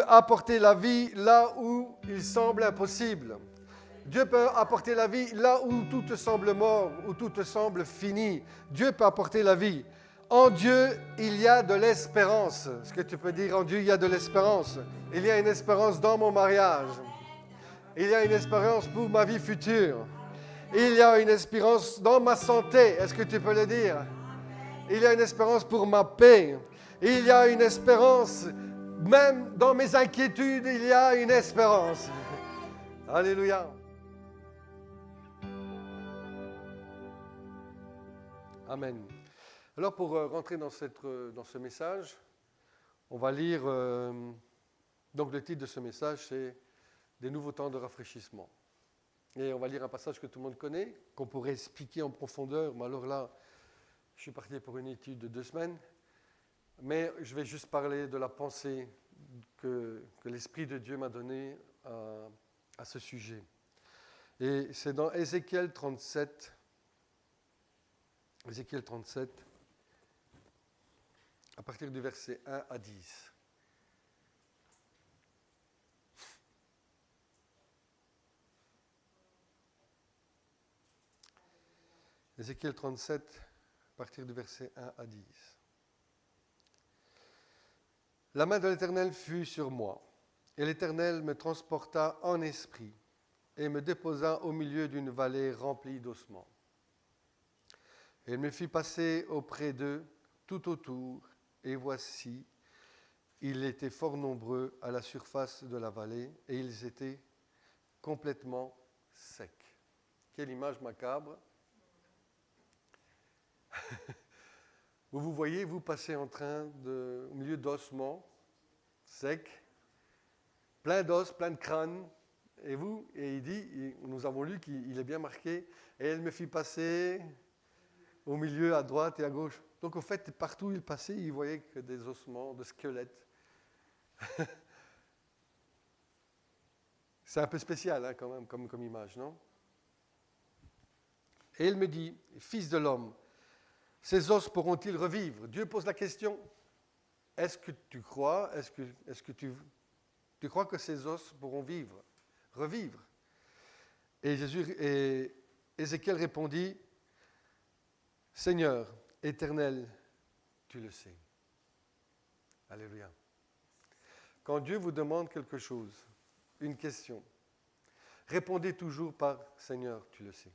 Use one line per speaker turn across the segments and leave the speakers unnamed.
apporter la vie là où il semble impossible. Dieu peut apporter la vie là où tout te semble mort, où tout te semble fini. Dieu peut apporter la vie. En Dieu, il y a de l'espérance. Ce que tu peux dire, en Dieu, il y a de l'espérance. Il y a une espérance dans mon mariage. Il y a une espérance pour ma vie future. Il y a une espérance dans ma santé. Est-ce que tu peux le dire? Il y a une espérance pour ma paix. Il y a une espérance, même dans mes inquiétudes, il y a une espérance. Alléluia. Amen. Alors pour rentrer dans ce message, on va lire, donc le titre de ce message, c'est « Des nouveaux temps de rafraîchissement ». Et on va lire un passage que tout le monde connaît, qu'on pourrait expliquer en profondeur, mais alors là, je suis parti pour une étude de 2 semaines, mais je vais juste parler de la pensée que l'Esprit de Dieu m'a donnée à ce sujet. Et c'est dans Ézéchiel 37, à partir du verset 1 à 10. Ézéchiel 37, à partir du verset 1 à 10. La main de l'Éternel fut sur moi, et l'Éternel me transporta en esprit, et me déposa au milieu d'une vallée remplie d'ossements. Et il me fit passer auprès d'eux tout autour, et voici, ils étaient fort nombreux à la surface de la vallée, et ils étaient complètement secs. Quelle image macabre! Vous voyez, vous passez au milieu d'ossements secs, plein d'os, plein de crânes, et il dit, nous avons lu qu'il est bien marqué, et elle me fit passer au milieu, à droite et à gauche. Donc au fait, partout où il passait, il voyait que des ossements, des squelettes. C'est un peu spécial hein, quand même, comme image, non? Et il me dit, fils de l'homme, ces os pourront-ils revivre? Dieu pose la question. Est-ce que tu crois, tu crois que ces os pourront revivre? Et Ézéchiel répondit, Seigneur, Éternel, tu le sais. Alléluia. Quand Dieu vous demande quelque chose, une question, répondez toujours par Seigneur, tu le sais.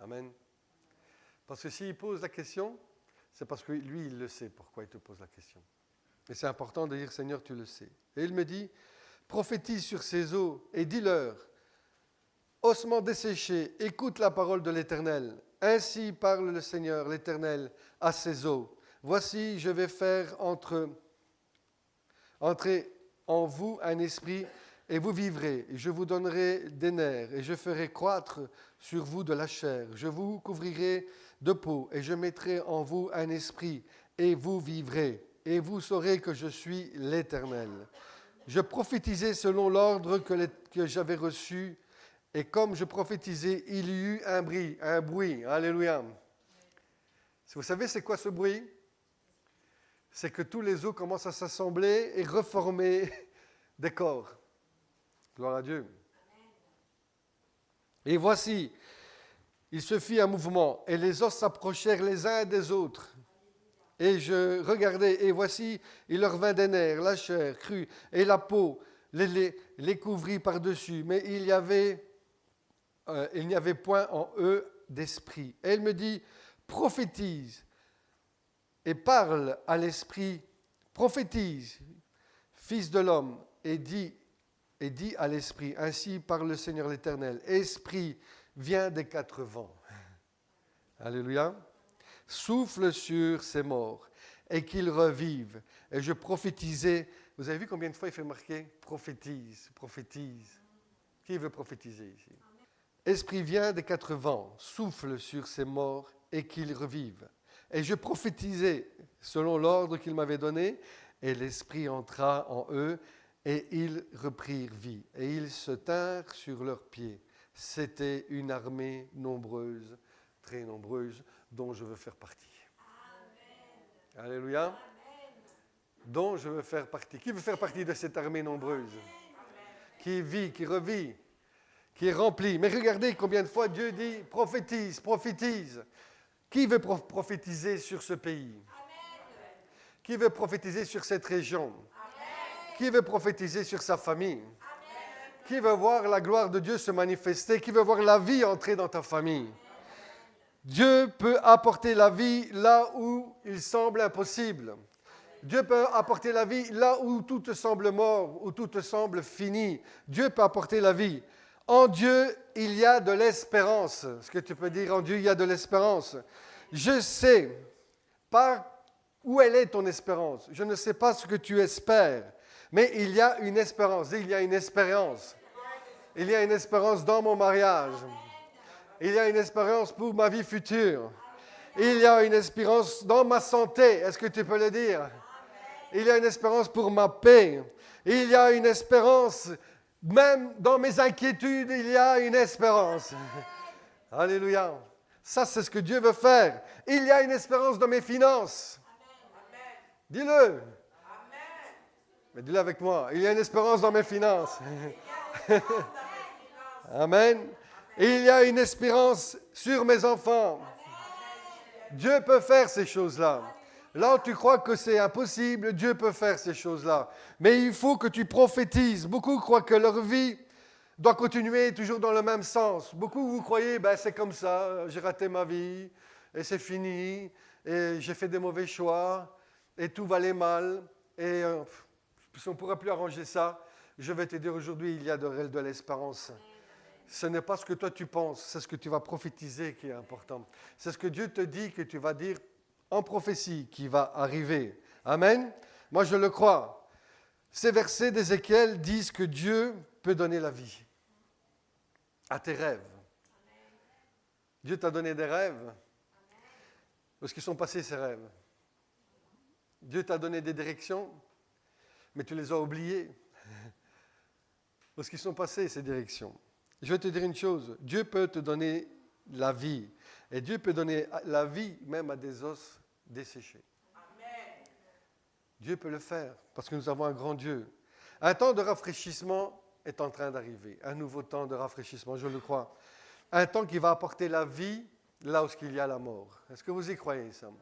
Amen. Parce que s'il pose la question, c'est parce que lui, il le sait pourquoi il te pose la question. Et c'est important de dire Seigneur, tu le sais. Et il me dit, prophétise sur ces eaux et dis-leur, ossements desséchés, écoute la parole de l'Éternel. Ainsi parle le Seigneur, l'Éternel, à ces eaux. Voici, je vais faire entrer en vous un esprit et vous vivrez. Et je vous donnerai des nerfs et je ferai croître sur vous de la chair. Je vous couvrirai de peau et je mettrai en vous un esprit et vous vivrez. Et vous saurez que je suis l'Éternel. Je prophétisais selon l'ordre que j'avais reçu. Et comme je prophétisais, il y eut un bruit. Alléluia. Vous savez, c'est quoi ce bruit? C'est que tous les os commencent à s'assembler et reformer des corps. Gloire à Dieu. Et voici, il se fit un mouvement et les os s'approchèrent les uns des autres. Et je regardais et voici, il leur vint des nerfs, la chair crue et la peau les couvrit par-dessus. Mais il n'y avait point en eux d'esprit. Et il me dit, prophétise et parle à l'esprit, prophétise, fils de l'homme, et dis à l'esprit, ainsi parle le Seigneur l'Éternel, esprit, viens des 4 vents. Alléluia. Souffle sur ces morts et qu'ils revivent. Et je prophétisais, vous avez vu combien de fois il fait marquer, prophétise, prophétise. Qui veut prophétiser ici? Esprit vient des 4 vents, souffle sur ces morts et qu'ils revivent. Et je prophétisais selon l'ordre qu'il m'avait donné, et l'Esprit entra en eux, et ils reprirent vie. Et ils se tinrent sur leurs pieds. C'était une armée nombreuse, très nombreuse, dont je veux faire partie. Amen. Alléluia. Amen. dont je veux faire partie. Qui veut faire partie de cette armée nombreuse qui vit, qui revit, qui est remplie? Mais regardez combien de fois Dieu dit prophétise, prophétise. Qui veut prophétiser sur ce pays? Qui veut prophétiser sur cette région? Qui veut prophétiser sur sa famille? Qui veut voir la gloire de Dieu se manifester? Qui veut voir la vie entrer dans ta famille? Dieu peut apporter la vie là où il semble impossible. Dieu peut apporter la vie là où tout te semble mort, où tout te semble fini. Dieu peut apporter la vie. En Dieu, il y a de l'espérance. Est-ce que tu peux dire en Dieu, il y a de l'espérance? Je sais pas où elle est ton espérance. Je ne sais pas ce que tu espères. Mais il y a une espérance. Il y a une espérance. Il y a une espérance dans mon mariage. Il y a une espérance pour ma vie future. Il y a une espérance dans ma santé. Est-ce que tu peux le dire? Il y a une espérance pour ma paix. Il y a une espérance, même dans mes inquiétudes, il y a une espérance. Alléluia. Ça, c'est ce que Dieu veut faire. Il y a une espérance dans mes finances. Dis-le. Mais dis-le avec moi. Il y a une espérance dans mes finances. Amen. Il y a une espérance sur mes enfants. Dieu peut faire ces choses-là. Là où tu crois que c'est impossible, Dieu peut faire ces choses-là. Mais il faut que tu prophétises. Beaucoup croient que leur vie doit continuer toujours dans le même sens. Beaucoup, vous croyez, c'est comme ça, j'ai raté ma vie, et c'est fini, et j'ai fait des mauvais choix, et tout va aller mal, et on ne pourra plus arranger ça. Je vais te dire aujourd'hui, il y a de l'espérance. Ce n'est pas ce que toi tu penses, c'est ce que tu vas prophétiser qui est important. C'est ce que Dieu te dit que tu vas dire en prophétie qui va arriver. Amen. Moi, je le crois. Ces versets d'Ézéchiel disent que Dieu peut donner la vie à tes rêves. Dieu t'a donné des rêves. Où est-ce qu'ils sont passés, ces rêves? Dieu t'a donné des directions, mais tu les as oubliées. Où est-ce qu'ils sont passés, ces directions? Je vais te dire une chose. Dieu peut te donner la vie. Et Dieu peut donner la vie même à des os desséchés. Amen. Dieu peut le faire parce que nous avons un grand Dieu. Un temps de rafraîchissement est en train d'arriver. Un nouveau temps de rafraîchissement, je le crois. Un temps qui va apporter la vie là où il y a la mort. Est-ce que vous y croyez, ça? Amen.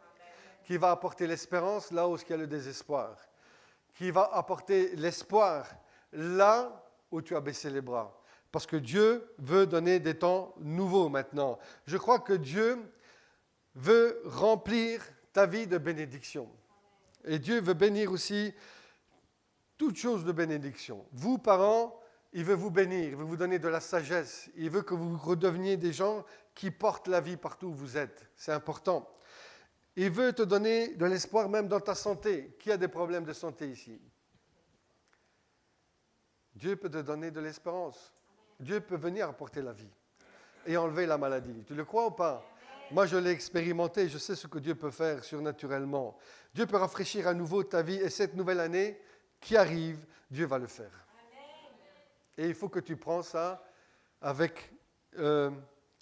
Qui va apporter l'espérance là où il y a le désespoir. Qui va apporter l'espoir là où tu as baissé les bras. Parce que Dieu veut donner des temps nouveaux maintenant. Je crois que Dieu veut remplir ta vie de bénédiction. Et Dieu veut bénir aussi toutes choses de bénédiction. Vous, parents, il veut vous bénir, il veut vous donner de la sagesse. Il veut que vous redeveniez des gens qui portent la vie partout où vous êtes. C'est important. Il veut te donner de l'espoir même dans ta santé. Qui a des problèmes de santé ici? Dieu peut te donner de l'espérance. Dieu peut venir apporter la vie et enlever la maladie. Tu le crois ou pas? Moi, je l'ai expérimenté. Je sais ce que Dieu peut faire surnaturellement. Dieu peut rafraîchir à nouveau ta vie. Et cette nouvelle année qui arrive, Dieu va le faire. Et il faut que tu prends ça avec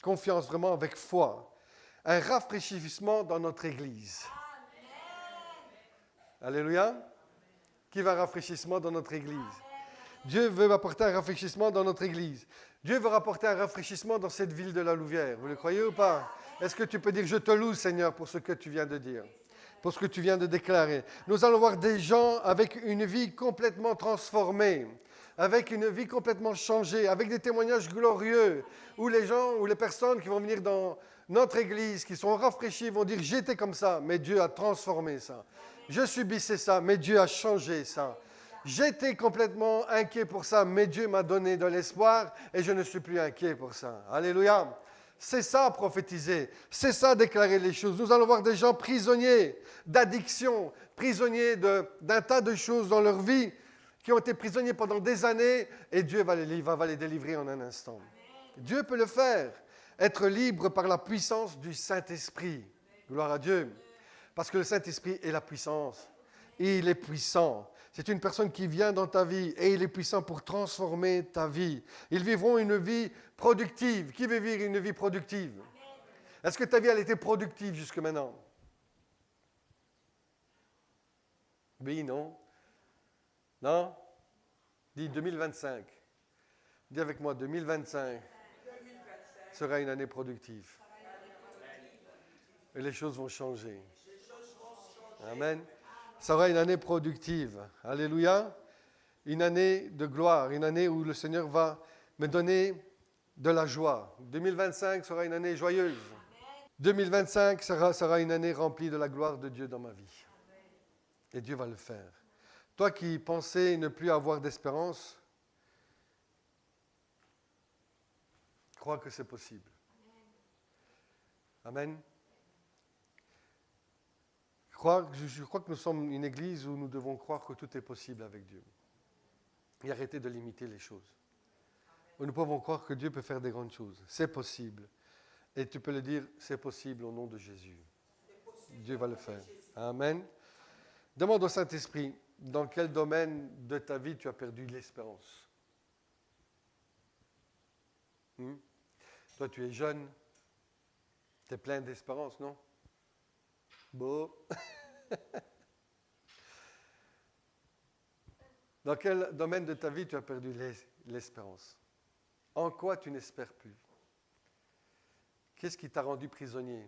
confiance, vraiment avec foi. Un rafraîchissement dans notre Église. Alléluia. Qui va rafraîchissement dans notre Église? Dieu veut apporter un rafraîchissement dans notre Église. Dieu veut apporter un rafraîchissement dans cette ville de la Louvière. Vous le croyez ou pas? Est-ce que tu peux dire, je te loue, Seigneur, pour ce que tu viens de dire, pour ce que tu viens de déclarer? Nous allons voir des gens avec une vie complètement transformée, avec une vie complètement changée, avec des témoignages glorieux, où les gens, ou les personnes qui vont venir dans notre Église, qui sont rafraîchis, vont dire, j'étais comme ça, mais Dieu a transformé ça. Je subissais ça, mais Dieu a changé ça. J'étais complètement inquiet pour ça, mais Dieu m'a donné de l'espoir et je ne suis plus inquiet pour ça. Alléluia. C'est ça, prophétiser. C'est ça, déclarer les choses. Nous allons voir des gens prisonniers d'addiction, prisonniers d'un tas de choses dans leur vie, qui ont été prisonniers pendant des années et Dieu va les délivrer en un instant. Dieu peut le faire. Être libre par la puissance du Saint-Esprit. Gloire à Dieu. Parce que le Saint-Esprit est la puissance. Il est puissant. C'est une personne qui vient dans ta vie et il est puissant pour transformer ta vie. Ils vivront une vie productive. Qui veut vivre une vie productive? Est-ce que ta vie, elle était productive jusque maintenant? Oui, non? Non? Dis 2025. Dis avec moi, 2025 sera une année productive. Et les choses vont changer. Amen. Ça sera une année productive. Alléluia. Une année de gloire, une année où le Seigneur va me donner de la joie. 2025 sera une année joyeuse. 2025 sera une année remplie de la gloire de Dieu dans ma vie. Et Dieu va le faire. Toi qui pensais ne plus avoir d'espérance, crois que c'est possible. Amen. Je crois que nous sommes une église où nous devons croire que tout est possible avec Dieu. Et arrêter de limiter les choses. Où nous pouvons croire que Dieu peut faire des grandes choses. C'est possible. Et tu peux le dire, c'est possible au nom de Jésus. Dieu va le faire. Amen. Demande au Saint-Esprit, dans quel domaine de ta vie tu as perdu l'espérance? Toi, tu es jeune. Tu es plein d'espérance, non? Bon. Dans quel domaine de ta vie tu as perdu l'espérance? En quoi tu n'espères plus? Qu'est-ce qui t'a rendu prisonnier?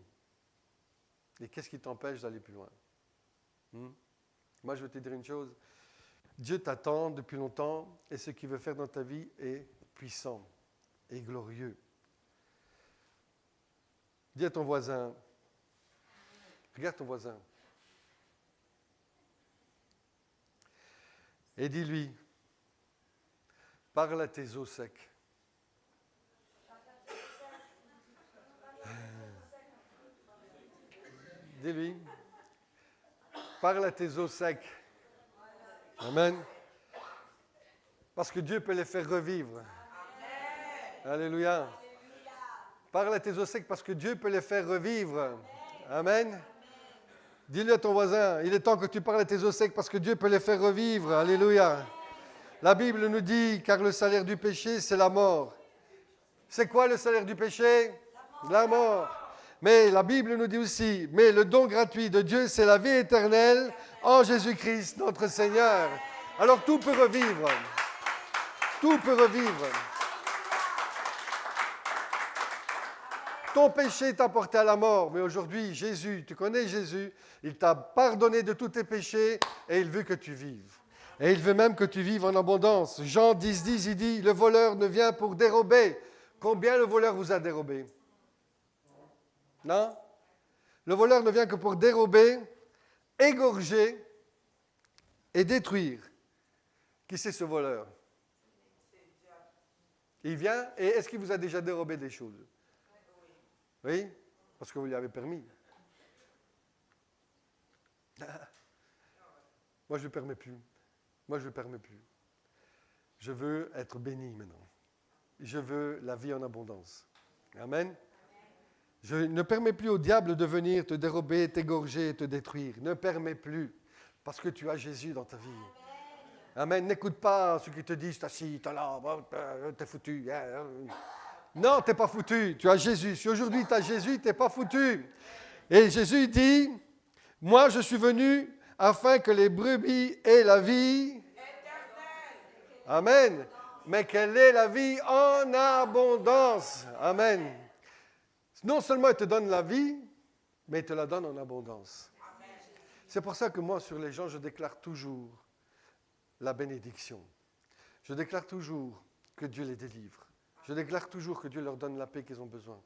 Et qu'est-ce qui t'empêche d'aller plus loin? Moi, je veux te dire une chose. Dieu t'attend depuis longtemps et ce qu'il veut faire dans ta vie est puissant et glorieux. Dis à ton voisin, regarde ton voisin et dis-lui, parle à tes os secs. Dis-lui, parle à tes os secs. Amen. Parce que Dieu peut les faire revivre. Alléluia. Parle à tes os secs parce que Dieu peut les faire revivre. Amen. Dis-le à ton voisin, il est temps que tu parles à tes os secs parce que Dieu peut les faire revivre. Alléluia. La Bible nous dit, car le salaire du péché, c'est la mort. C'est quoi le salaire du péché? La mort. Mais la Bible nous dit aussi, mais le don gratuit de Dieu, c'est la vie éternelle en Jésus-Christ, notre Seigneur. Alors tout peut revivre. Tout peut revivre. Ton péché t'a porté à la mort, mais aujourd'hui, Jésus, tu connais Jésus, il t'a pardonné de tous tes péchés et il veut que tu vives. Et il veut même que tu vives en abondance. Jean 10, il dit, le voleur ne vient pour dérober. Combien le voleur vous a dérobé? Non? Le voleur ne vient que pour dérober, égorger et détruire. Qui c'est ce voleur? Il vient et est-ce qu'il vous a déjà dérobé des choses? Oui? Parce que vous lui avez permis. Moi, je ne permets plus. Moi, je ne permets plus. Je veux être béni maintenant. Je veux la vie en abondance. Amen. Je ne permets plus au diable de venir te dérober, t'égorger et te détruire. Ne permets plus. Parce que tu as Jésus dans ta vie. Amen. N'écoute pas ceux qui te disent, t'as ci, t'as là, t'es foutu. Non, t'es pas foutu. Tu as Jésus. Si aujourd'hui tu as Jésus, t'es pas foutu. Et Jésus dit, moi je suis venu afin que les brebis aient la vie. Amen. Mais quelle est la vie en abondance. Amen. Non seulement il te donne la vie, mais il te la donne en abondance. C'est pour ça que moi, sur les gens, je déclare toujours la bénédiction. Je déclare toujours que Dieu les délivre. Je déclare toujours que Dieu leur donne la paix qu'ils ont besoin.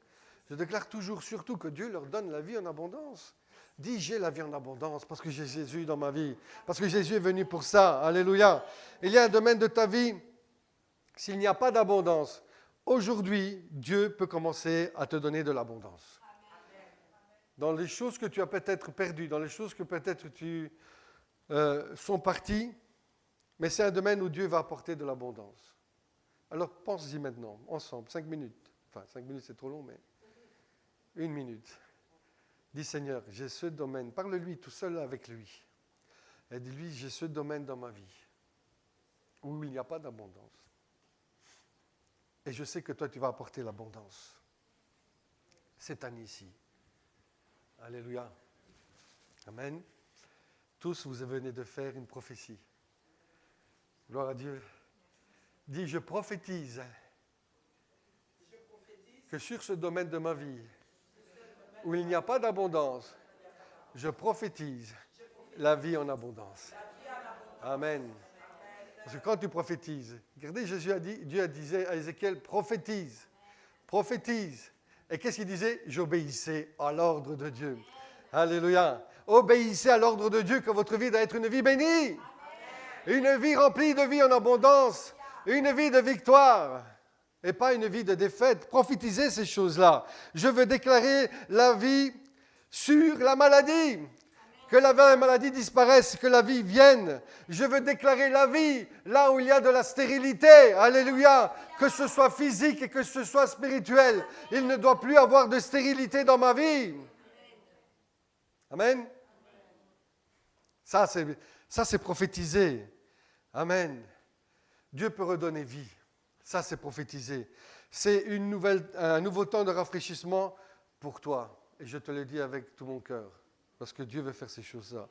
Je déclare toujours, surtout, que Dieu leur donne la vie en abondance. Dis, j'ai la vie en abondance parce que j'ai Jésus dans ma vie. Parce que Jésus est venu pour ça. Alléluia. Il y a un domaine de ta vie, s'il n'y a pas d'abondance, aujourd'hui, Dieu peut commencer à te donner de l'abondance. Dans les choses que tu as peut-être perdues, dans les choses que peut-être tu sont parties, mais c'est un domaine où Dieu va apporter de l'abondance. Alors pense-y maintenant, ensemble, 5 minutes. Enfin, 5 minutes c'est trop long, mais 1 minute. Dis Seigneur, j'ai ce domaine. Parle-lui tout seul avec lui. Et dis-lui, j'ai ce domaine dans ma vie où il n'y a pas d'abondance. Et je sais que toi, tu vas apporter l'abondance cette année-ci. Alléluia. Amen. Tous, vous venez de faire une prophétie. Gloire à Dieu. Dis, je prophétise que sur ce domaine de ma vie, où il n'y a pas d'abondance, je prophétise la vie en abondance. Amen. Parce que quand tu prophétises, regardez, Dieu disait à Ézéchiel, prophétise, prophétise. Et qu'est-ce qu'il disait? J'obéissais à l'ordre de Dieu. Alléluia. Obéissez à l'ordre de Dieu, que votre vie doit être une vie bénie. Une vie remplie de vie en abondance. Une vie de victoire. Et pas une vie de défaite. Prophétisez ces choses-là. Je veux déclarer la vie sur la maladie. Que la maladie disparaisse, que la vie vienne. Je veux déclarer la vie là où il y a de la stérilité. Alléluia. Que ce soit physique et que ce soit spirituel. Il ne doit plus avoir de stérilité dans ma vie. Amen. Ça, c'est prophétiser. Amen. Dieu peut redonner vie. Ça, c'est prophétiser. C'est un nouveau temps de rafraîchissement pour toi. Et je te le dis avec tout mon cœur. Parce que Dieu veut faire ces choses-là.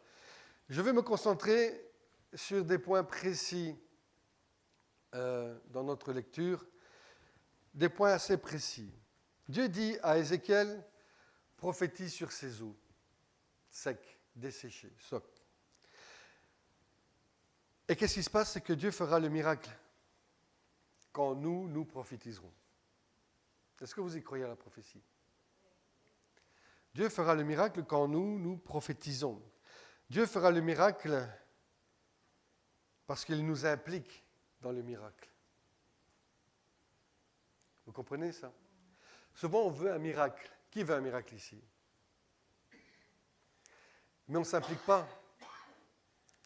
Je vais me concentrer sur des points précis dans notre lecture. Des points assez précis. Dieu dit à Ézéchiel, prophétise sur ces eaux. Secs, desséchés, socs. Et qu'est-ce qui se passe? C'est que Dieu fera le miracle quand nous prophétiserons. Est-ce que vous y croyez à la prophétie? Dieu fera le miracle quand nous prophétisons. Dieu fera le miracle parce qu'il nous implique dans le miracle. Vous comprenez ça? Souvent, on veut un miracle. Qui veut un miracle ici? Mais on ne s'implique pas.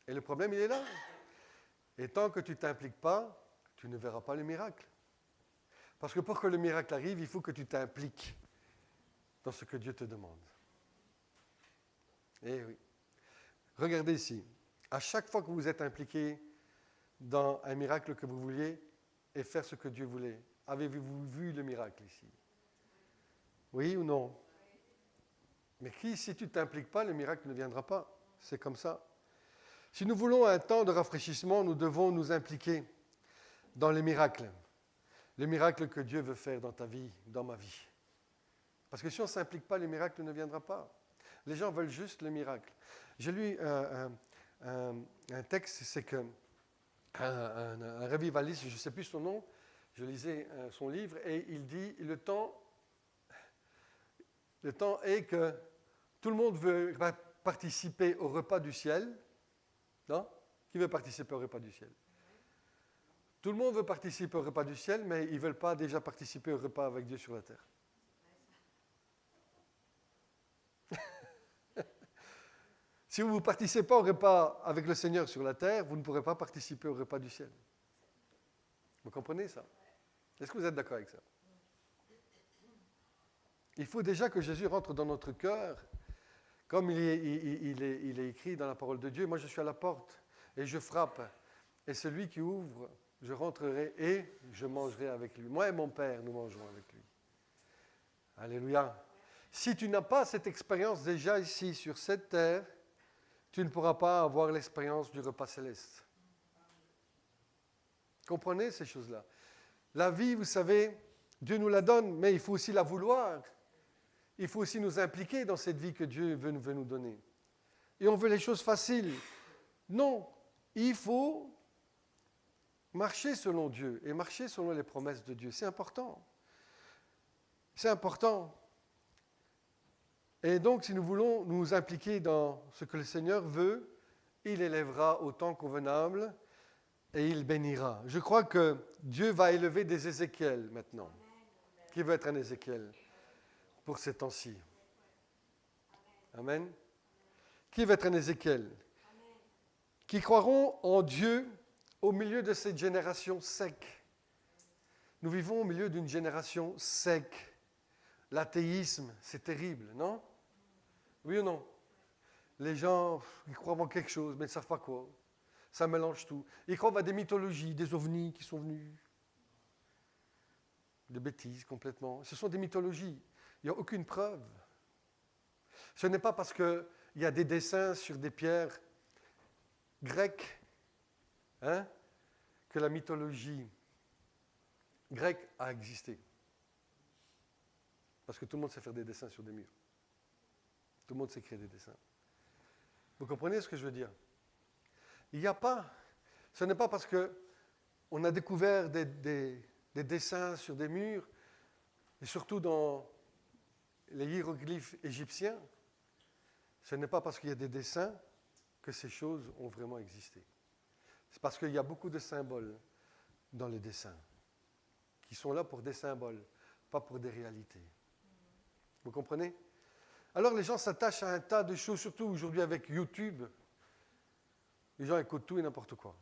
Et le problème, il est là. Et tant que tu ne t'impliques pas, tu ne verras pas le miracle. Parce que pour que le miracle arrive, il faut que tu t'impliques dans ce que Dieu te demande. Eh oui. Regardez ici. À chaque fois que vous êtes impliqué dans un miracle que vous vouliez et faire ce que Dieu voulait, avez-vous vu le miracle ici? Oui ou non? Mais si tu ne t'impliques pas, le miracle ne viendra pas. C'est comme ça. Si nous voulons un temps de rafraîchissement, nous devons nous impliquer dans les miracles. Le miracle que Dieu veut faire dans ta vie, dans ma vie. Parce que si on ne s'implique pas, le miracle ne viendra pas. Les gens veulent juste le miracle. J'ai lu un texte, c'est que un revivaliste, je ne sais plus son nom, je lisais son livre, et il dit, le temps est que tout le monde veut participer au repas du ciel. Non? Qui veut participer au repas du ciel? Tout le monde veut participer au repas du ciel, mais ils ne veulent pas déjà participer au repas avec Dieu sur la terre. Si vous ne participez pas au repas avec le Seigneur sur la terre, vous ne pourrez pas participer au repas du ciel. Vous comprenez ça? Est-ce que vous êtes d'accord avec ça? Il faut déjà que Jésus rentre dans notre cœur, comme il est écrit dans la parole de Dieu. Moi, je suis à la porte et je frappe. Et celui qui ouvre, je rentrerai et je mangerai avec lui. Moi et mon Père, nous mangerons avec lui. Alléluia. Si tu n'as pas cette expérience déjà ici, sur cette terre, tu ne pourras pas avoir l'expérience du repas céleste. Comprenez ces choses-là? La vie, vous savez, Dieu nous la donne, mais il faut aussi la vouloir. Il faut aussi nous impliquer dans cette vie que Dieu veut nous donner. Et on veut les choses faciles. Non, il faut marcher selon Dieu et marcher selon les promesses de Dieu. C'est important. C'est important. Et donc, si nous voulons nous impliquer dans ce que le Seigneur veut, il élèvera au temps convenable et il bénira. Je crois que Dieu va élever des Ézéchiel maintenant. Qui veut être un Ézéchiel pour ces temps-ci? Amen. Qui veut être un Ézéchiel? Qui croiront en Dieu au milieu de cette génération sec. Nous vivons au milieu d'une génération sec. L'athéisme, c'est terrible, non? Oui ou non? Les gens, ils croient en quelque chose, mais ils ne savent pas quoi. Ça mélange tout. Ils croient à des mythologies, des ovnis qui sont venus. Des bêtises complètement. Ce sont des mythologies. Il n'y a aucune preuve. Ce n'est pas parce qu'il y a des dessins sur des pierres grecque que la mythologie grecque a existé. Parce que tout le monde sait faire des dessins sur des murs. Tout le monde sait créer des dessins. Vous comprenez ce que je veux dire? Il n'y a pas, ce n'est pas parce qu'on a découvert des dessins sur des murs, et surtout dans les hiéroglyphes égyptiens, ce n'est pas parce qu'il y a des dessins que ces choses ont vraiment existé. C'est parce qu'il y a beaucoup de symboles dans les dessins, qui sont là pour des symboles, pas pour des réalités. Vous comprenez? Alors les gens s'attachent à un tas de choses, surtout aujourd'hui avec YouTube. Les gens écoutent tout et n'importe quoi.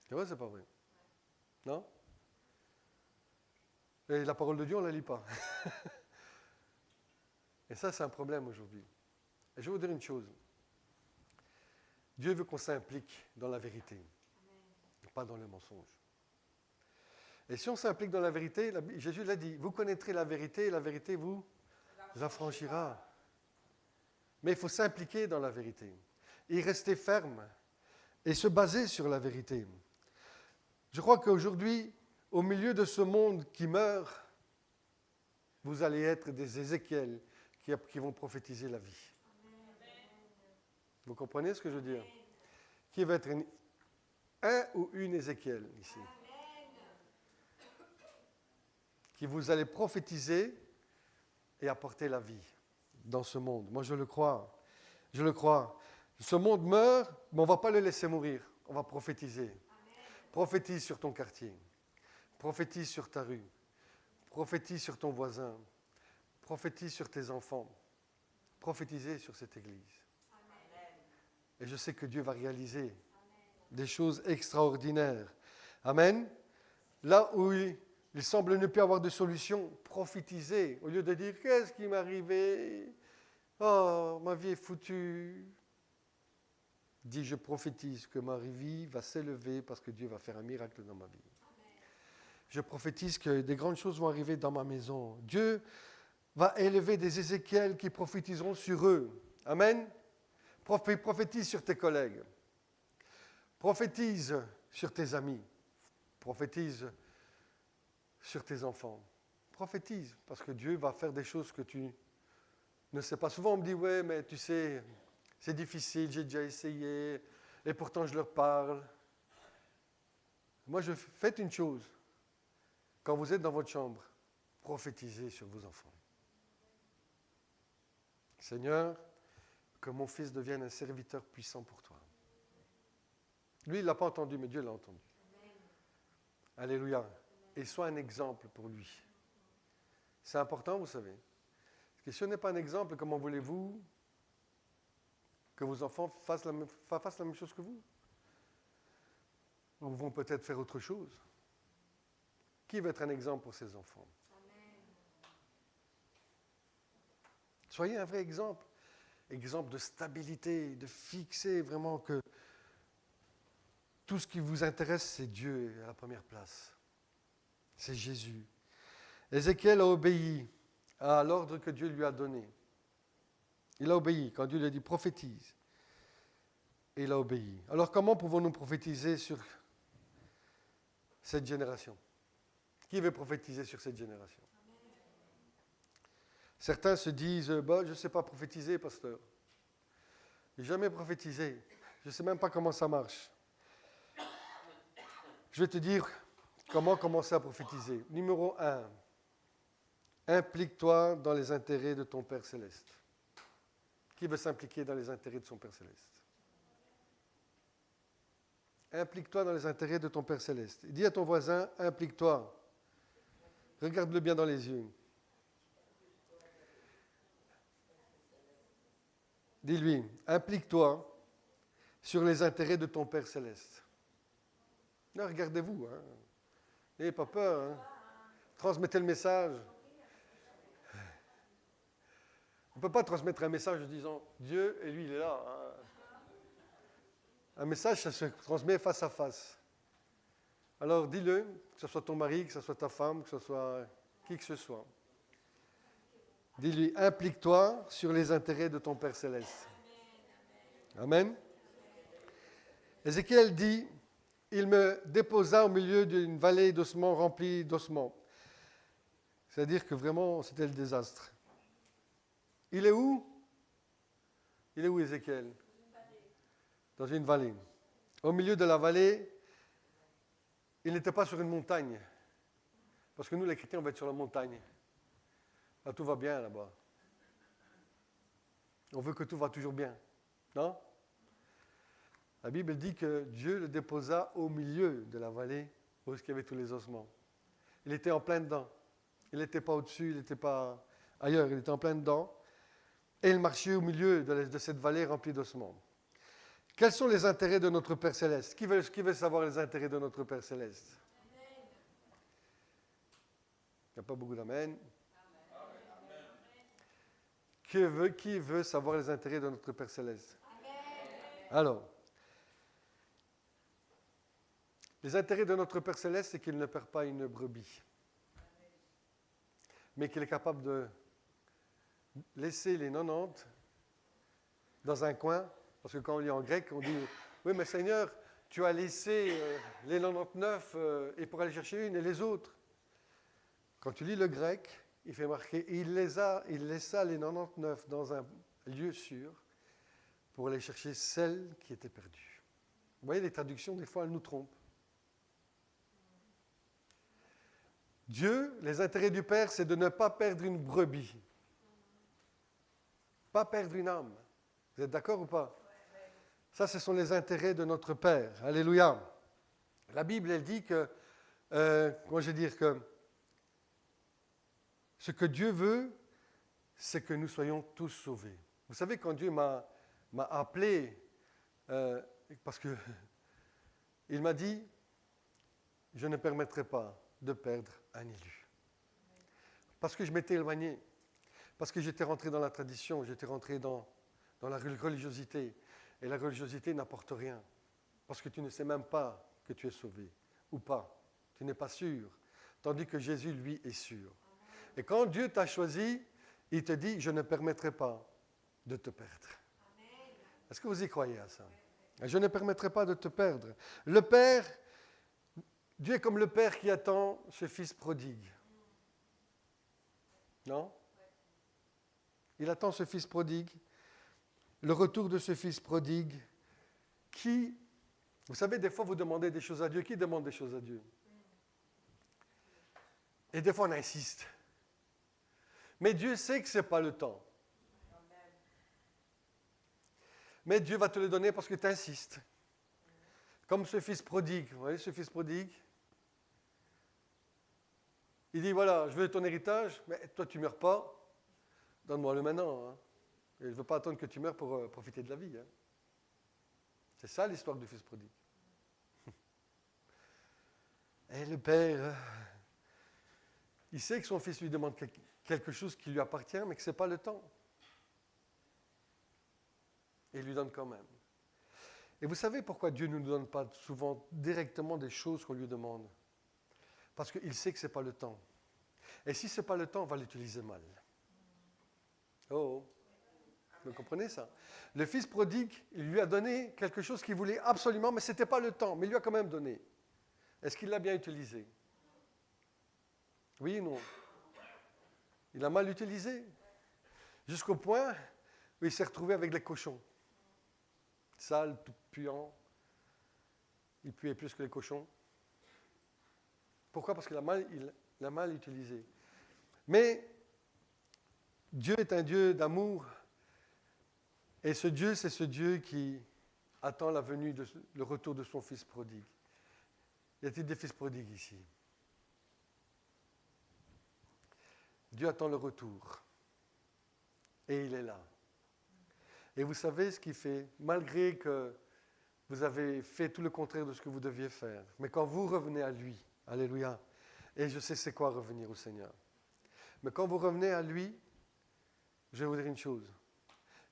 C'est vrai, c'est pas vrai? Non? Et la parole de Dieu, on ne la lit pas. Et ça, c'est un problème aujourd'hui. Et je vais vous dire une chose. Dieu veut qu'on s'implique dans la vérité, pas dans le mensonge. Et si on s'implique dans la vérité, Jésus l'a dit, vous connaîtrez la vérité et la vérité vous affranchira. Mais il faut s'impliquer dans la vérité et rester ferme et se baser sur la vérité. Je crois qu'aujourd'hui, au milieu de ce monde qui meurt, vous allez être des Ézéchiel qui vont prophétiser la vie. Vous comprenez ce que je veux dire? Qui va être un ou une Ézéchiel ici? Qui vous allez prophétiser et apporter la vie dans ce monde. Moi, je le crois. Je le crois. Ce monde meurt, mais on ne va pas le laisser mourir. On va prophétiser. Amen. Prophétise sur ton quartier. Prophétise sur ta rue. Prophétise sur ton voisin. Prophétise sur tes enfants. Prophétisez sur cette église. Amen. Et je sais que Dieu va réaliser des choses extraordinaires. Amen. Là où il semble ne plus avoir de solution, prophétisez. Au lieu de dire, qu'est-ce qui m'est arrivé? Oh, ma vie est foutue. Dis, je prophétise que ma vie va s'élever parce que Dieu va faire un miracle dans ma vie. Amen. Je prophétise que des grandes choses vont arriver dans ma maison. Dieu va élever des Ézéchiel qui prophétiseront sur eux. Amen. Prophétise sur tes collègues. Prophétise sur tes amis. Prophétise sur tes enfants. Prophétise, parce que Dieu va faire des choses que tu ne sais pas. Souvent on me dit, ouais, mais tu sais, c'est difficile, j'ai déjà essayé, et pourtant je leur parle. Moi, faites une chose. Quand vous êtes dans votre chambre, prophétisez sur vos enfants. Seigneur, que mon fils devienne un serviteur puissant pour toi. Lui, il ne l'a pas entendu, mais Dieu l'a entendu. Amen. Alléluia. Et sois un exemple pour lui. C'est important, vous savez. Parce que si on n'est pas un exemple, comment voulez-vous que vos enfants fassent la même chose que vous? Ou vont peut-être faire autre chose? Qui va être un exemple pour ses enfants? Amen. Soyez un vrai exemple. Exemple de stabilité, de fixer vraiment que tout ce qui vous intéresse, c'est Dieu à la première place. C'est Jésus. Ézéchiel a obéi à l'ordre que Dieu lui a donné. Il a obéi quand Dieu lui a dit prophétise. Et il a obéi. Alors comment pouvons-nous prophétiser sur cette génération? Qui veut prophétiser sur cette génération? Certains se disent, je ne sais pas prophétiser, pasteur. Je n'ai jamais prophétisé. Je ne sais même pas comment ça marche. Je vais te dire comment commencer à prophétiser. Numéro 1, implique-toi dans les intérêts de ton Père Céleste. Qui veut s'impliquer dans les intérêts de son Père Céleste? Implique-toi dans les intérêts de ton Père Céleste. Dis à ton voisin, implique-toi. Regarde-le bien dans les yeux. Dis-lui, implique-toi sur les intérêts de ton Père Céleste. Non, regardez-vous. N'ayez pas peur. Transmettez le message. On ne peut pas transmettre un message en disant Dieu et lui il est là. Un message, ça se transmet face à face. Alors dis-le, que ce soit ton mari, que ce soit ta femme, que ce soit qui que ce soit. Dis-lui, implique-toi sur les intérêts de ton Père Céleste. Amen. Ézéchiel dit, il me déposa au milieu d'une vallée d'ossements remplie d'ossements. C'est-à-dire que vraiment, c'était le désastre. Il est où? Il est où Ézéchiel? Dans une vallée. Au milieu de la vallée, il n'était pas sur une montagne. Parce que nous, les chrétiens, on va être sur la montagne. Là, tout va bien là-bas. On veut que tout va toujours bien. Non? La Bible dit que Dieu le déposa au milieu de la vallée où il y avait tous les ossements. Il était en plein dedans. Il n'était pas au-dessus, il n'était pas ailleurs, il était en plein dedans. Et il marchait au milieu de cette vallée remplie d'ossements. Quels sont les intérêts de notre Père Céleste? Qui veut savoir les intérêts de notre Père Céleste? Il n'y a pas beaucoup d'amen. Qui veut savoir les intérêts de notre Père Céleste? Alors, les intérêts de notre Père Céleste, c'est qu'il ne perd pas une brebis, mais qu'il est capable de laisser les 90 dans un coin, parce que quand on lit en grec, on dit « Oui, mais Seigneur, tu as laissé les 99 et pour aller chercher une et les autres. » Quand tu lis le grec, il fait marquer « Il laissa les 99 dans un lieu sûr pour aller chercher celle qui était perdue. » Vous voyez, les traductions, des fois, elles nous trompent. Dieu, les intérêts du Père, c'est de ne pas perdre une brebis. Pas perdre une âme. Vous êtes d'accord ou pas? Ça, ce sont les intérêts de notre Père. Alléluia. La Bible, elle dit que, comment je veux dire, que ce que Dieu veut, c'est que nous soyons tous sauvés. Vous savez, quand Dieu m'a appelé, parce que il m'a dit, je ne permettrai pas de perdre un élu. Parce que je m'étais éloigné, parce que j'étais rentré dans la tradition, j'étais rentré dans la religiosité. Et la religiosité n'apporte rien, parce que tu ne sais même pas que tu es sauvé, ou pas. Tu n'es pas sûr, tandis que Jésus, lui, est sûr. Et quand Dieu t'a choisi, il te dit, je ne permettrai pas de te perdre. Est-ce que vous y croyez à ça? Je ne permettrai pas de te perdre. Le Père, Dieu est comme le Père qui attend ce fils prodigue. Non? Il attend ce fils prodigue, le retour de ce fils prodigue, qui, vous savez, des fois vous demandez des choses à Dieu. Qui demande des choses à Dieu? Et des fois on insiste. Mais Dieu sait que ce n'est pas le temps. Mais Dieu va te le donner parce que tu insistes. Comme ce fils prodigue. Vous voyez ce fils prodigue? Il dit, voilà, je veux ton héritage, mais toi tu ne meurs pas. Donne-moi-le maintenant. Hein. Et je ne veux pas attendre que tu meurs pour profiter de la vie. Hein. C'est ça l'histoire du fils prodigue. Et le père, il sait que son fils lui demande quelque chose qui lui appartient, mais que ce n'est pas le temps. Et il lui donne quand même. Et vous savez pourquoi Dieu ne nous donne pas souvent directement des choses qu'on lui demande? Parce qu'il sait que ce n'est pas le temps. Et si ce n'est pas le temps, on va l'utiliser mal. Oh, vous comprenez ça? Le fils prodigue, il lui a donné quelque chose qu'il voulait absolument, mais ce n'était pas le temps, mais il lui a quand même donné. Est-ce qu'il l'a bien utilisé? Oui ou non? Il a mal utilisé. Jusqu'au point où il s'est retrouvé avec les cochons. Sale, tout puant. Il puait plus que les cochons. Pourquoi? Parce qu'il a mal utilisé. Mais Dieu est un Dieu d'amour. Et ce Dieu, c'est ce Dieu qui attend la venue, le retour de son fils prodigue. Y a-t-il des fils prodigues ici? Dieu attend le retour. Et il est là. Et vous savez ce qu'il fait, malgré que vous avez fait tout le contraire de ce que vous deviez faire. Mais quand vous revenez à lui, alléluia, et je sais c'est quoi revenir au Seigneur. Mais quand vous revenez à lui, je vais vous dire une chose.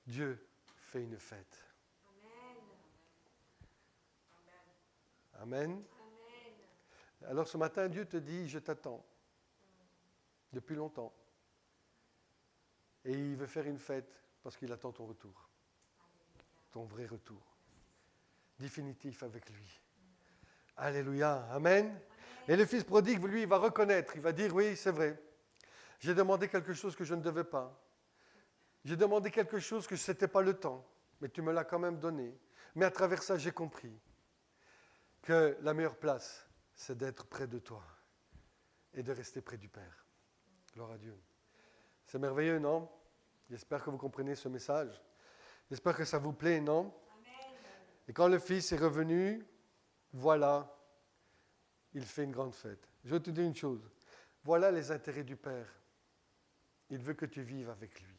Dieu fait une fête. Amen. Amen. Alors ce matin, Dieu te dit, je t'attends. Depuis longtemps. Et il veut faire une fête parce qu'il attend ton retour. Ton vrai retour. définitif avec lui. Alléluia, amen. Et le fils prodigue, lui, il va reconnaître, il va dire, oui, c'est vrai. J'ai demandé quelque chose que je ne devais pas. J'ai demandé quelque chose que ce n'était pas le temps, mais tu me l'as quand même donné. Mais à travers ça, j'ai compris que la meilleure place, c'est d'être près de toi et de rester près du Père. Gloire à Dieu. C'est merveilleux, non? J'espère que vous comprenez ce message. J'espère que ça vous plaît, non? Amen. Et quand le Fils est revenu, voilà, il fait une grande fête. Je vais te dire une chose. Voilà les intérêts du Père. Il veut que tu vives avec lui.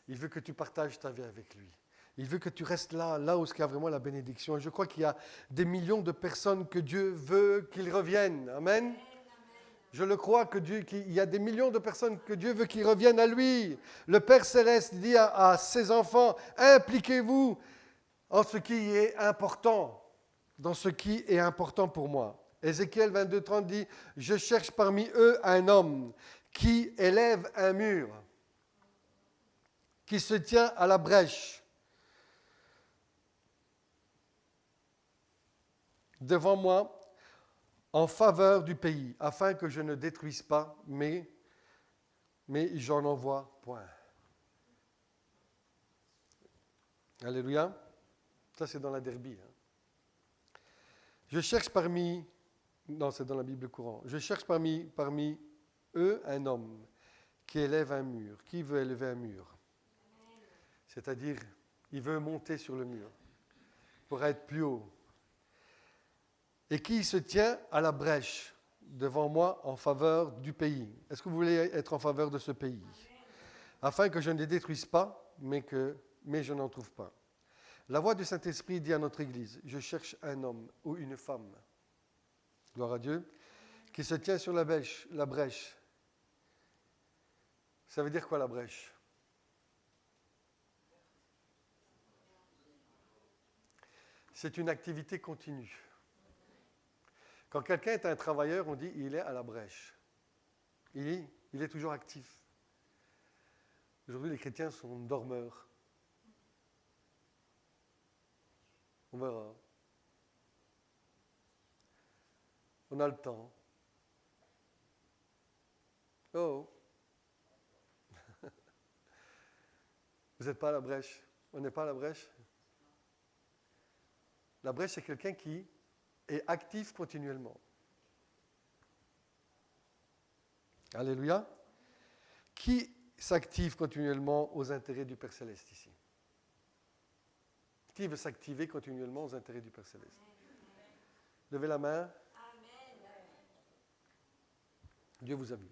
Il veut que tu partages ta vie avec lui. Il veut que tu restes là où il y a vraiment la bénédiction. Et je crois qu'il y a des millions de personnes que Dieu veut qu'ils reviennent. Amen. Je le crois qu'il y a des millions de personnes que Dieu veut qu'ils reviennent à lui. Le Père Céleste dit à ses enfants, impliquez-vous en ce qui est important, dans ce qui est important pour moi. Ézéchiel 22:30 dit, je cherche parmi eux un homme qui élève un mur, qui se tient à la brèche devant moi en faveur du pays, afin que je ne détruise pas, mais j'en envoie point. Alléluia. Ça, c'est dans la Derby. Je cherche non, c'est dans la Bible courante. Je cherche parmi eux un homme qui élève un mur. Qui veut élever un mur? C'est-à-dire, il veut monter sur le mur pour être plus haut. Et qui se tient à la brèche devant moi en faveur du pays. Est-ce que vous voulez être en faveur de ce pays? Afin que je ne les détruise pas, mais je n'en trouve pas. La voix du Saint-Esprit dit à notre Église, je cherche un homme ou une femme, gloire à Dieu, qui se tient sur la brèche. Ça veut dire quoi la brèche? C'est une activité continue. Quand quelqu'un est un travailleur, on dit il est à la brèche. Il est toujours actif. Aujourd'hui, les chrétiens sont dormeurs. On verra. On a le temps. Oh. Vous n'êtes pas à la brèche. On n'est pas à la brèche. La brèche, c'est quelqu'un qui est actif continuellement. Alléluia. Qui s'active continuellement aux intérêts du Père Céleste ici? Qui veut s'activer continuellement aux intérêts du Père Céleste? Levez la main. Dieu vous a vu.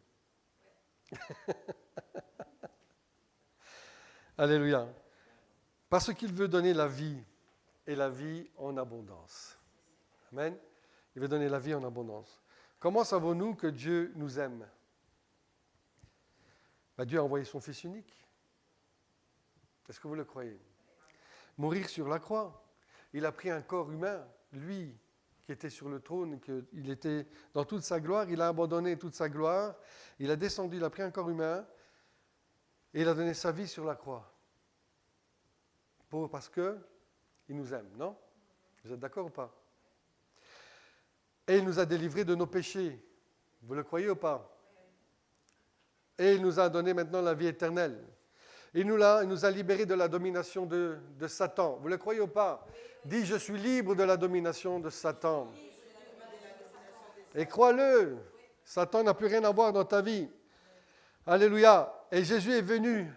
Alléluia. Parce qu'il veut donner la vie, et la vie en abondance. Amen. Il veut donner la vie en abondance. Comment savons-nous que Dieu nous aime? Dieu a envoyé son Fils unique. Est-ce que vous le croyez? Mourir sur la croix. Il a pris un corps humain, lui qui était sur le trône, il était dans toute sa gloire, il a abandonné toute sa gloire, il a descendu, il a pris un corps humain et il a donné sa vie sur la croix. Parce qu'il nous aime, non? Vous êtes d'accord ou pas? Et il nous a délivrés de nos péchés. Vous le croyez ou pas? Et il nous a donné maintenant la vie éternelle. Il nous a libérés de la domination de Satan. Vous le croyez ou pas? Dis, je suis libre de la domination de Satan. Et crois-le, Satan n'a plus rien à voir dans ta vie. Alléluia. Et Jésus est venu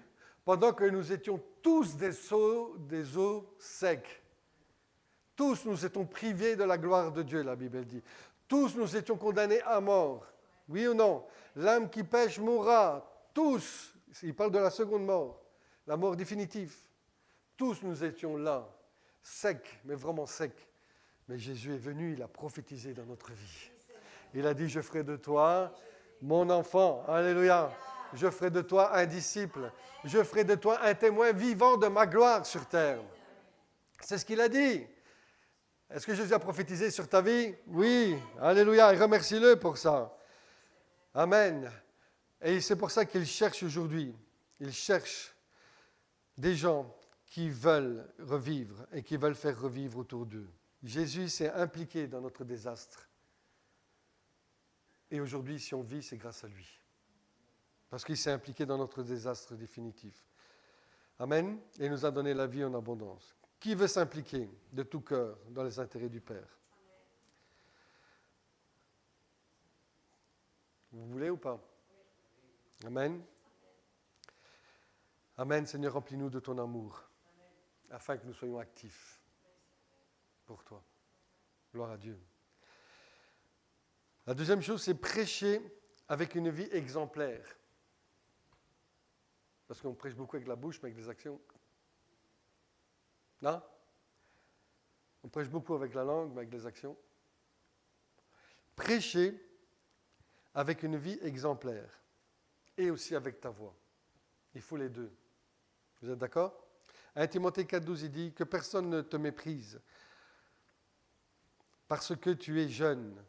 pendant que nous étions tous des os secs. Tous nous étions privés de la gloire de Dieu, la Bible dit. Tous nous étions condamnés à mort. Oui ou non? L'âme qui pêche mourra. Tous. Il parle de la seconde mort. La mort définitive. Tous nous étions là, secs, mais vraiment secs. Mais Jésus est venu, il a prophétisé dans notre vie. Il a dit, je ferai de toi mon enfant. Alléluia. Je ferai de toi un disciple. Je ferai de toi un témoin vivant de ma gloire sur terre. C'est ce qu'il a dit. Est-ce que Jésus a prophétisé sur ta vie? Oui. Alléluia. Et remercie-le pour ça. Amen. Et c'est pour ça qu'il cherche aujourd'hui. Il cherche des gens qui veulent revivre et qui veulent faire revivre autour d'eux. Jésus s'est impliqué dans notre désastre. Et aujourd'hui, si on vit, c'est grâce à lui. Parce qu'il s'est impliqué dans notre désastre définitif. Amen. Et il nous a donné la vie en abondance. Qui veut s'impliquer de tout cœur dans les intérêts du Père? Vous voulez ou pas? Amen. Amen. Seigneur, remplis-nous de ton amour, afin que nous soyons actifs pour toi. Gloire à Dieu. La deuxième chose, c'est prêcher avec une vie exemplaire. Parce qu'on prêche beaucoup avec la bouche, mais avec des actions. Non? On prêche beaucoup avec la langue, mais avec des actions. Prêcher avec une vie exemplaire et aussi avec ta voix. Il faut les deux. Vous êtes d'accord? 1 Timothée 4,12, il dit que personne ne te méprise parce que tu es jeune,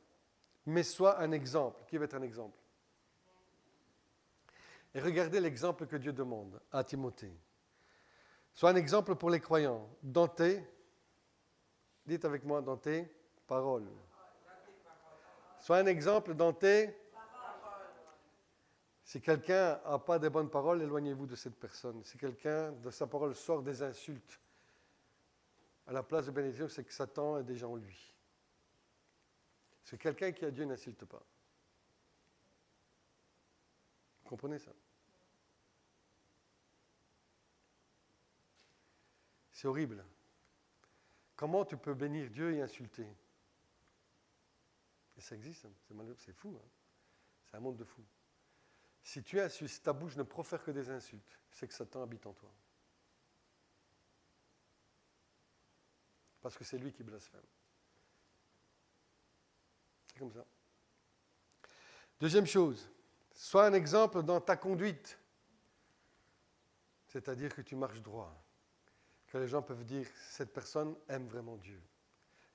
mais sois un exemple. Qui va être un exemple? Et regardez l'exemple que Dieu demande à Timothée. Sois un exemple pour les croyants. Dans tes, dites avec moi, dans tes paroles. Sois un exemple dans tes paroles. Si quelqu'un n'a pas de bonnes paroles, éloignez-vous de cette personne. Si quelqu'un de sa parole sort des insultes, à la place de bénédiction, c'est que Satan est déjà en lui. C'est quelqu'un qui a Dieu n'insulte pas. Vous comprenez ça? C'est horrible. Comment tu peux bénir Dieu et insulter? Et ça existe, c'est fou. Hein? C'est un monde de fous. Si tu insultes, si ta bouche ne profère que des insultes, c'est que Satan habite en toi. Parce que c'est lui qui blasphème. C'est comme ça. Deuxième chose, sois un exemple dans ta conduite. C'est-à-dire que tu marches droit. Que les gens peuvent dire, cette personne aime vraiment Dieu.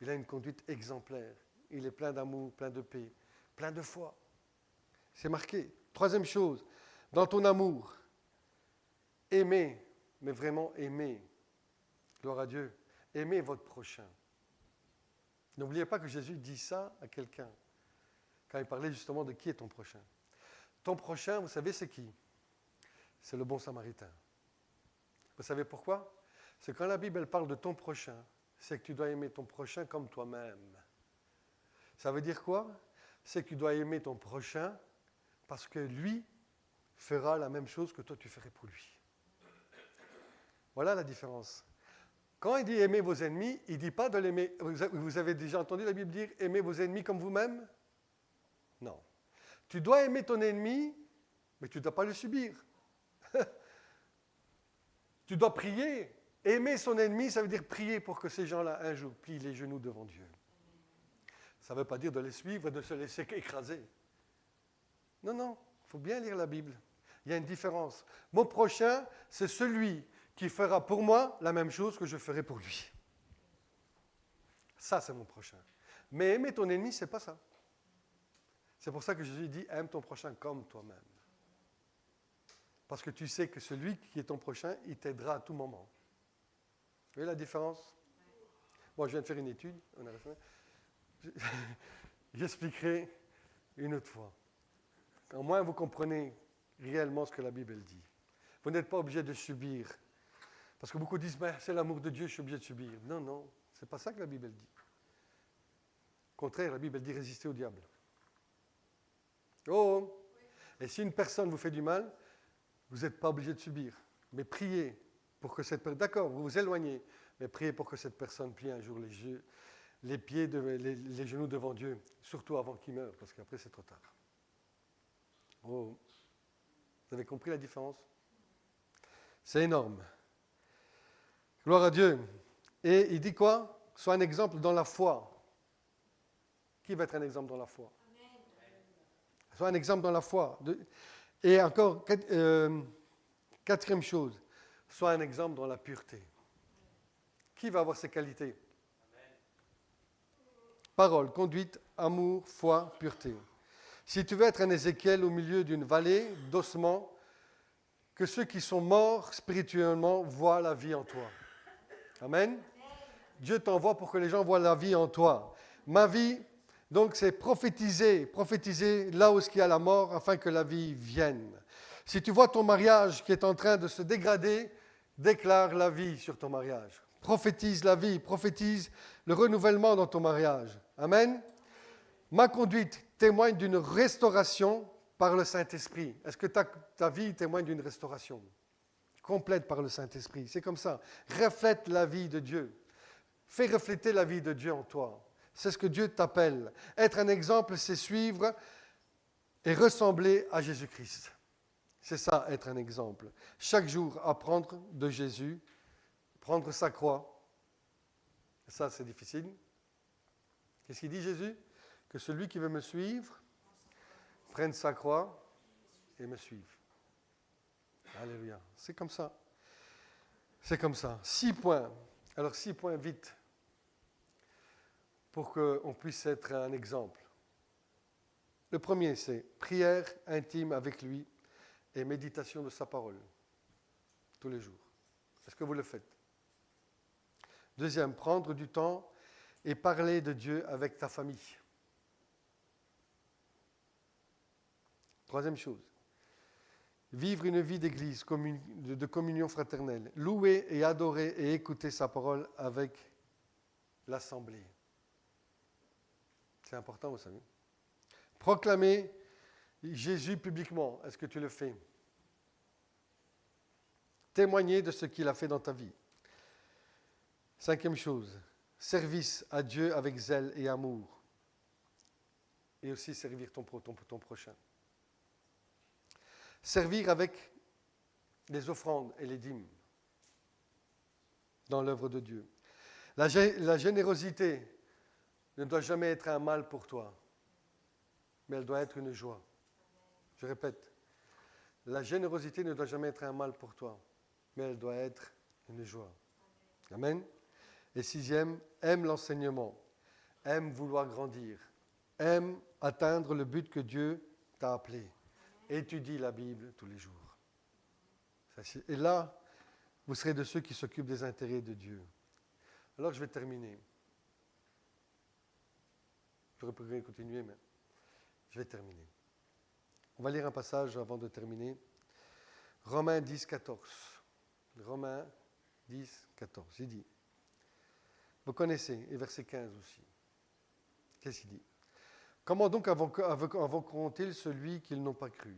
Il a une conduite exemplaire. Il est plein d'amour, plein de paix, plein de foi. C'est marqué. Troisième chose, dans ton amour, aimez, mais vraiment aimez. Gloire à Dieu. Aimez votre prochain. N'oubliez pas que Jésus dit ça à quelqu'un, quand il parlait justement de qui est ton prochain. Ton prochain, vous savez, c'est qui? C'est le bon samaritain. Vous savez pourquoi? C'est quand la Bible elle parle de ton prochain, c'est que tu dois aimer ton prochain comme toi-même. Ça veut dire quoi? C'est que tu dois aimer ton prochain parce que lui fera la même chose que toi tu ferais pour lui. Voilà la différence. Quand il dit aimez vos ennemis, il ne dit pas de l'aimer. Vous avez déjà entendu la Bible dire aimez vos ennemis comme vous-même? Non. Tu dois aimer ton ennemi, mais tu ne dois pas le subir. Tu dois prier. Aimer son ennemi, ça veut dire prier pour que ces gens-là, un jour, plient les genoux devant Dieu. Ça ne veut pas dire de les suivre et de se laisser écraser. Non, non, il faut bien lire la Bible. Il y a une différence. Mon prochain, c'est celui qui fera pour moi la même chose que je ferai pour lui. Ça, c'est mon prochain. Mais aimer ton ennemi, ce n'est pas ça. C'est pour ça que Jésus dit, aime ton prochain comme toi-même. Parce que tu sais que celui qui est ton prochain, il t'aidera à tout moment. Vous voyez la différence? Moi, je viens de faire une étude. J'expliquerai une autre fois. Au moins, vous comprenez réellement ce que la Bible dit. Vous n'êtes pas obligé de subir. Parce que beaucoup disent, c'est l'amour de Dieu, je suis obligé de subir. Non, non, ce n'est pas ça que la Bible dit. Au contraire, la Bible dit résister au diable. Oh! Et si une personne vous fait du mal, vous n'êtes pas obligé de subir. Mais priez pour que cette personne... D'accord, vous vous éloignez, mais priez pour que cette personne plie un jour les pieds, les genoux devant Dieu, surtout avant qu'il meure, parce qu'après c'est trop tard. Oh! Vous avez compris la différence? C'est énorme. Gloire à Dieu. Et il dit quoi? Sois un exemple dans la foi. Qui va être un exemple dans la foi? Amen. Sois un exemple dans la foi. Et encore, quatrième chose, sois un exemple dans la pureté. Qui va avoir ces qualités? Amen. Parole, conduite, amour, foi, pureté. Si tu veux être un Ézéchiel au milieu d'une vallée d'ossements, que ceux qui sont morts spirituellement voient la vie en toi. Amen. Dieu t'envoie pour que les gens voient la vie en toi. Ma vie, donc, c'est prophétiser là où il y a la mort afin que la vie vienne. Si tu vois ton mariage qui est en train de se dégrader, déclare la vie sur ton mariage. Prophétise la vie, prophétise le renouvellement dans ton mariage. Amen. Ma conduite témoigne d'une restauration par le Saint-Esprit. Est-ce que ta vie témoigne d'une restauration complète par le Saint-Esprit? C'est comme ça. Reflète la vie de Dieu. Fais refléter la vie de Dieu en toi. C'est ce que Dieu t'appelle. Être un exemple, c'est suivre et ressembler à Jésus-Christ. C'est ça, être un exemple. Chaque jour, apprendre de Jésus, prendre sa croix. Ça, c'est difficile. Qu'est-ce qu'il dit Jésus? Que celui qui veut me suivre prenne sa croix et me suive. Alléluia. C'est comme ça. C'est comme ça. 6 points. Alors 6 points vite pour qu'on puisse être un exemple. Le premier, c'est prière intime avec lui et méditation de sa parole, tous les jours. Est-ce que vous le faites? Deuxième, prendre du temps et parler de Dieu avec ta famille. Troisième chose, vivre une vie d'église, de communion fraternelle, louer et adorer et écouter sa parole avec l'assemblée. C'est important, vous savez. Proclamer Jésus publiquement. Est-ce que tu le fais? Témoigner de ce qu'il a fait dans ta vie. Cinquième chose, service à Dieu avec zèle et amour. Et aussi servir ton prochain. Servir avec les offrandes et les dîmes dans l'œuvre de Dieu. La générosité ne doit jamais être un mal pour toi, mais elle doit être une joie. Je répète, la générosité ne doit jamais être un mal pour toi, mais elle doit être une joie. Amen. Et sixième, aime l'enseignement, aime vouloir grandir, aime atteindre le but que Dieu t'a appelé. Étudie la Bible tous les jours. Et là, vous serez de ceux qui s'occupent des intérêts de Dieu. Alors je vais terminer. J'aurais pu continuer, mais je vais terminer. On va lire un passage avant de terminer. Romains 10, 14. Romains 10, 14. Il dit, vous connaissez, et verset 15 aussi. Qu'est-ce qu'il dit? Comment donc invoqueront-ils celui qu'ils n'ont pas cru?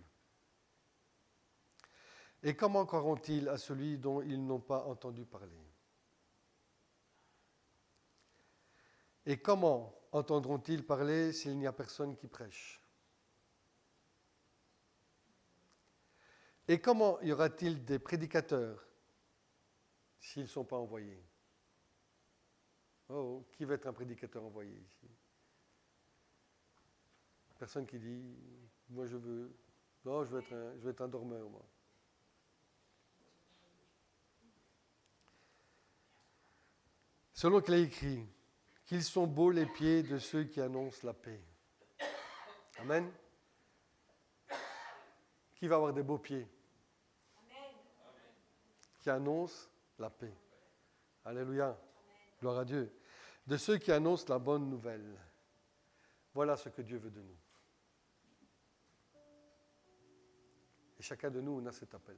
Et comment croiront-ils à celui dont ils n'ont pas entendu parler? Et comment entendront-ils parler s'il n'y a personne qui prêche? Et comment y aura-t-il des prédicateurs s'ils ne sont pas envoyés? Oh, qui veut être un prédicateur envoyé ici? Personne qui dit, moi je veux, non, je veux être un dormeur, moi. Selon qu'il est écrit, qu'ils sont beaux les pieds de ceux qui annoncent la paix. Amen. Qui va avoir des beaux pieds? Amen. Qui annoncent la paix. Alléluia. Amen. Gloire à Dieu. De ceux qui annoncent la bonne nouvelle. Voilà ce que Dieu veut de nous. Et chacun de nous, on a cet appel.